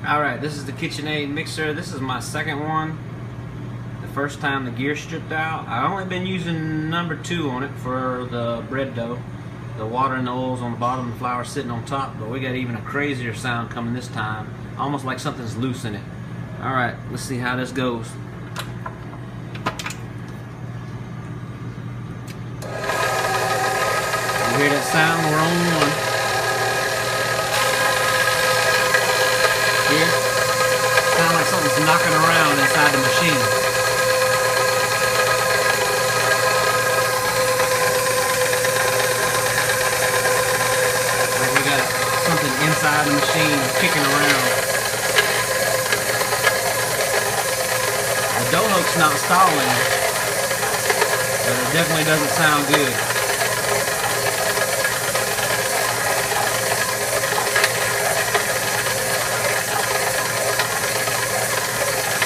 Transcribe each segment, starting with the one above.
Alright, this is the KitchenAid Mixer. This is my second one. The first time the gear stripped out. I've only been using number 2 on it for the bread dough. The water and the oil's on the bottom, the flour sitting on top, but we got even a crazier sound coming this time. Almost like something's loose in it. Alright, let's see how this goes. You hear that sound? We're on one. Here, sounds like something's knocking around inside the machine. Like we got something inside the machine kicking around. The dough hook's not stalling, but it definitely doesn't sound good.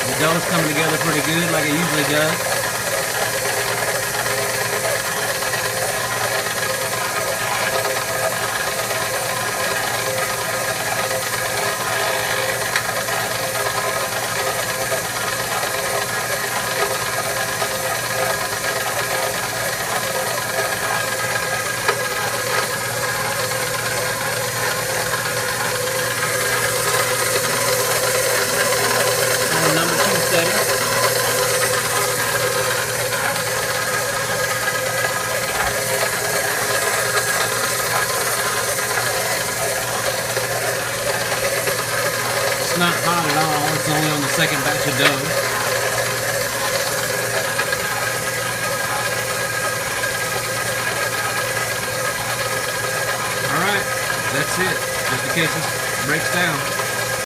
The dough's coming together pretty good like it usually does. It's not hot at all, it's only on the second batch of dough. Alright, that's it, just in case this breaks down.